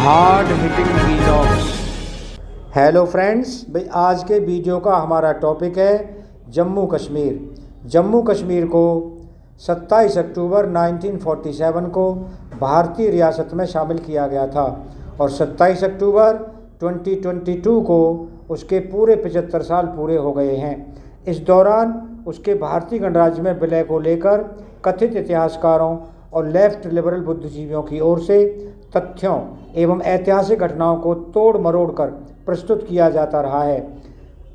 Hard hitting vlogs. Hello friends, भाई आज के वीडियो का हमारा टॉपिक है जम्मू कश्मीर। जम्मू कश्मीर को 27 अक्टूबर 1947 को भारतीय रियासत में शामिल किया गया था और 27 अक्टूबर 2022 को उसके पूरे 75 साल पूरे हो गए हैं। इस दौरान उसके भारतीय गणराज्य में विलय को लेकर कथित इतिहासकारों और लेफ्ट लिबरल बुद्धिजीवियों की ओर से तथ्यों एवं ऐतिहासिक घटनाओं को तोड़ मरोड़ कर प्रस्तुत किया जाता रहा है।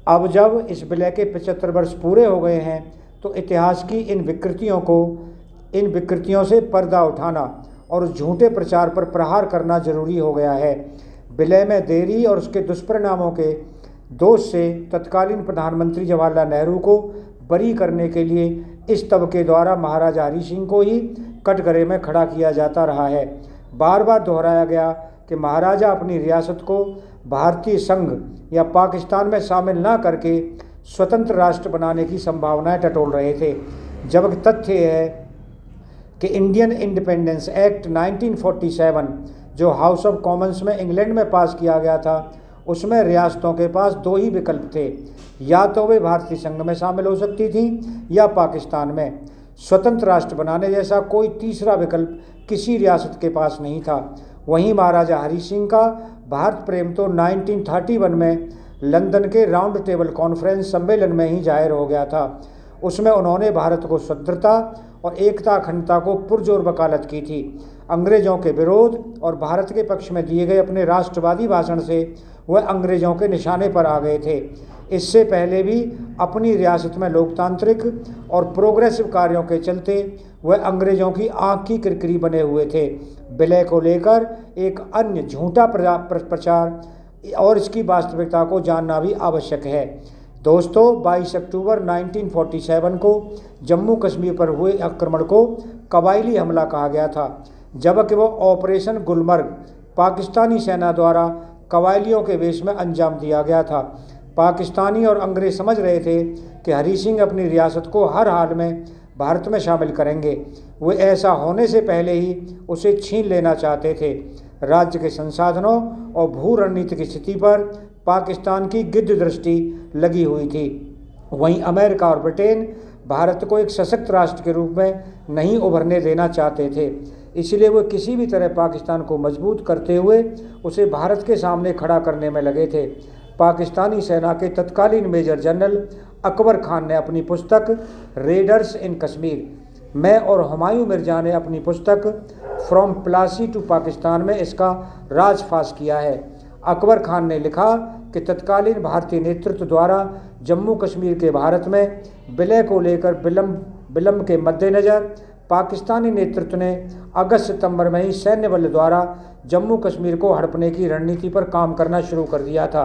अब जब इस विलय के 75 वर्ष पूरे हो गए हैं तो इतिहास की इन विकृतियों से पर्दा उठाना और उस झूठे प्रचार पर प्रहार करना जरूरी हो गया है। विलय में देरी और उसके दुष्परिणामों के दोष से तत्कालीन प्रधानमंत्री जवाहरलाल नेहरू को बरी करने के लिए इस तबके द्वारा महाराजा हरि सिंह को ही कटघरे में खड़ा किया जाता रहा है। बार बार दोहराया गया कि महाराजा अपनी रियासत को भारतीय संघ या पाकिस्तान में शामिल न करके स्वतंत्र राष्ट्र बनाने की संभावनाएं टटोल रहे थे, जबकि तथ्य है कि इंडियन इंडिपेंडेंस एक्ट 1947 जो हाउस ऑफ कॉमन्स में इंग्लैंड में पास किया गया था, उसमें रियासतों के पास दो ही विकल्प थे, या तो वे भारतीय संघ में शामिल हो सकती थीं या पाकिस्तान में। स्वतंत्र राष्ट्र बनाने जैसा कोई तीसरा विकल्प किसी रियासत के पास नहीं था। वहीं महाराजा हरि सिंह का भारत प्रेम तो 1931 में लंदन के राउंड टेबल कॉन्फ्रेंस सम्मेलन में ही जाहिर हो गया था। उसमें उन्होंने भारत को स्वतंत्रता और एकता अखंडता को पुरजोर वकालत की थी। अंग्रेज़ों के विरोध और भारत के पक्ष में दिए गए अपने राष्ट्रवादी भाषण से वह अंग्रेज़ों के निशाने पर आ गए थे। इससे पहले भी अपनी रियासत में लोकतांत्रिक और प्रोग्रेसिव कार्यों के चलते वह अंग्रेज़ों की आँख की किरकिरी बने हुए थे। विलय को लेकर एक अन्य झूठा प्रचार और इसकी वास्तविकता को जानना भी आवश्यक है। दोस्तों, 22 अक्टूबर 1947 को जम्मू कश्मीर पर हुए आक्रमण को कबायली हमला कहा गया था, जबकि वो ऑपरेशन गुलमर्ग पाकिस्तानी सेना द्वारा कबायलियों के वेश में अंजाम दिया गया था। पाकिस्तानी और अंग्रेज समझ रहे थे कि हरि सिंह अपनी रियासत को हर हाल में भारत में शामिल करेंगे। वे ऐसा होने से पहले ही उसे छीन लेना चाहते थे। राज्य के संसाधनों और भू रणनीतिक स्थिति पर पाकिस्तान की गिद्ध दृष्टि लगी हुई थी। वहीं अमेरिका और ब्रिटेन भारत को एक सशक्त राष्ट्र के रूप में नहीं उभरने देना चाहते थे। इसलिए वे किसी भी तरह पाकिस्तान को मजबूत करते हुए उसे भारत के सामने खड़ा करने में लगे थे। पाकिस्तानी सेना के तत्कालीन मेजर जनरल अकबर खान ने अपनी पुस्तक रेडर्स इन कश्मीर में और हुमायूं मिर्जा ने अपनी पुस्तक फ्रॉम प्लासी टू पाकिस्तान में इसका राजफाश किया है। अकबर खान ने लिखा कि तत्कालीन भारतीय नेतृत्व द्वारा जम्मू कश्मीर के भारत में विलय को लेकर विलंब के मद्देनज़र पाकिस्तानी नेतृत्व ने अगस्त-सितंबर में ही सैन्य बल द्वारा जम्मू कश्मीर को हड़पने की रणनीति पर काम करना शुरू कर दिया था।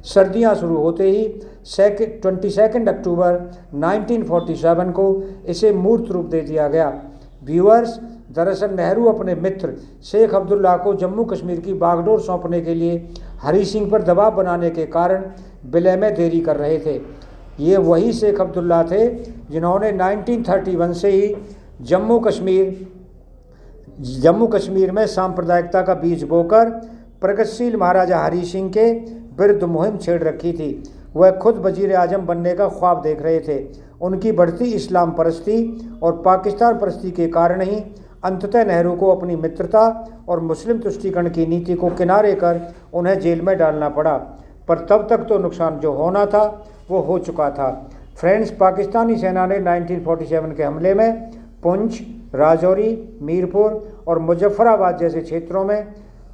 सर्दियां शुरू होते ही 22 अक्टूबर 1947 को इसे मूर्त रूप दे दिया गया। व्यूअर्स, दरअसल नेहरू अपने मित्र शेख अब्दुल्ला को जम्मू कश्मीर की बागडोर सौंपने के लिए हरि सिंह पर दबाव बनाने के कारण विलय में देरी कर रहे थे। ये वही शेख अब्दुल्ला थे जिन्होंने 1931 से ही जम्मू कश्मीर में सांप्रदायिकता का बीज बोकर प्रगतिशील महाराजा हरि सिंह के विरुद्ध मुहिम छेड़ रखी थी। वह खुद वजीर आजम बनने का ख्वाब देख रहे थे। उनकी बढ़ती इस्लाम परस्ती और पाकिस्तान परस्ती के कारण ही अंततः नेहरू को अपनी मित्रता और मुस्लिम तुष्टीकरण की नीति को किनारे कर उन्हें जेल में डालना पड़ा। पर तब तक तो नुकसान जो होना था वो हो चुका था। फ्रेंड्स, पाकिस्तानी सेना ने 1947 के हमले में पुंछ, राजौरी, मीरपुर और मुजफ्फराबाद जैसे क्षेत्रों में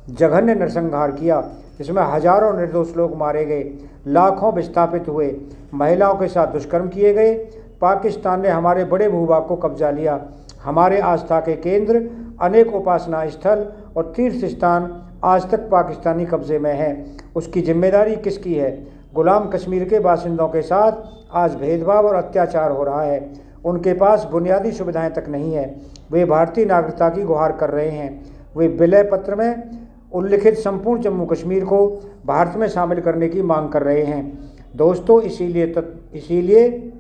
जघन्य नरसंहार किया। इसमें हजारों निर्दोष लोग मारे गए, लाखों विस्थापित हुए, महिलाओं के साथ दुष्कर्म किए गए। पाकिस्तान ने हमारे बड़े भूभाग को कब्जा लिया। हमारे आस्था के केंद्र, अनेक उपासना स्थल और तीर्थ स्थान आज तक पाकिस्तानी कब्जे में हैं। उसकी जिम्मेदारी किसकी है? गुलाम कश्मीर के बासिंदों के साथ आज भेदभाव और अत्याचार हो रहा है। उनके पास बुनियादी सुविधाएं तक नहीं है। वे भारतीय नागरिकता की गुहार कर रहे हैं। वे विलय पत्र में उल्लिखित संपूर्ण जम्मू कश्मीर को भारत में शामिल करने की मांग कर रहे हैं। दोस्तों, इसीलिए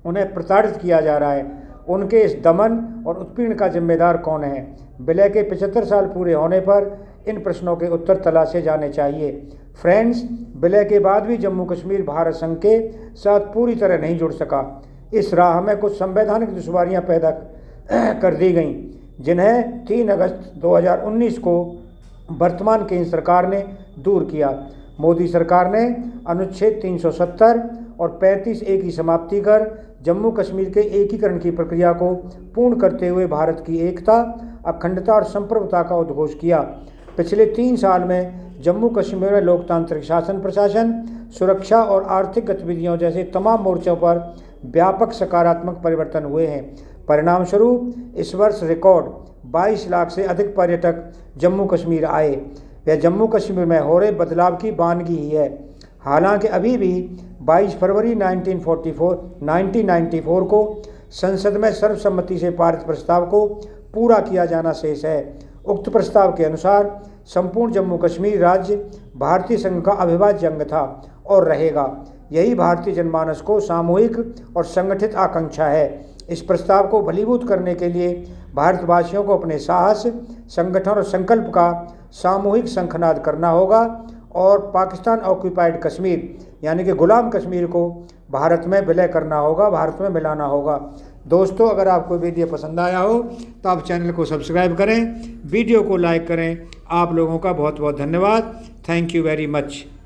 उन्हें प्रताड़ित किया जा रहा है। उनके इस दमन और उत्पीड़न का जिम्मेदार कौन है? विलय के 75 साल पूरे होने पर इन प्रश्नों के उत्तर तलाशे जाने चाहिए। फ्रेंड्स, विलय के बाद भी जम्मू कश्मीर भारत संघ के साथ पूरी तरह नहीं जुड़ सका। इस राह में कुछ संवैधानिक दुश्वारियां पैदा कर दी गईं, जिन्हें 3 अगस्त 2019 को वर्तमान केंद्र सरकार ने दूर किया। मोदी सरकार ने अनुच्छेद 370 और 35A की समाप्ति कर जम्मू कश्मीर के एकीकरण की प्रक्रिया को पूर्ण करते हुए भारत की एकता, अखंडता और संप्रभुता का उद्घोष किया। पिछले 3 साल में जम्मू कश्मीर में लोकतांत्रिक शासन प्रशासन, सुरक्षा और आर्थिक गतिविधियों जैसे तमाम मोर्चों पर व्यापक सकारात्मक परिवर्तन हुए हैं। परिणाम स्वरूप इस वर्ष रिकॉर्ड 22 लाख से अधिक पर्यटक जम्मू कश्मीर आए। यह जम्मू कश्मीर में हो रहे बदलाव की बानगी ही है। हालांकि अभी भी 22 फरवरी 1994 को संसद में सर्वसम्मति से पारित प्रस्ताव को पूरा किया जाना शेष है। उक्त प्रस्ताव के अनुसार संपूर्ण जम्मू कश्मीर राज्य भारतीय संघ का अविभाज्य अंग था और रहेगा। यही भारतीय जनमानस को सामूहिक और संगठित आकांक्षा है। इस प्रस्ताव को फलीभूत करने के लिए भारतवासियों को अपने साहस, संगठन और संकल्प का सामूहिक शंखनाद करना होगा और पाकिस्तान ऑक्यूपाइड कश्मीर यानी कि गुलाम कश्मीर को भारत में विलय करना होगा, भारत में मिलाना होगा। दोस्तों, अगर आपको वीडियो पसंद आया हो तो आप चैनल को सब्सक्राइब करें, वीडियो को लाइक करें। आप लोगों का बहुत बहुत धन्यवाद। Thank you very much.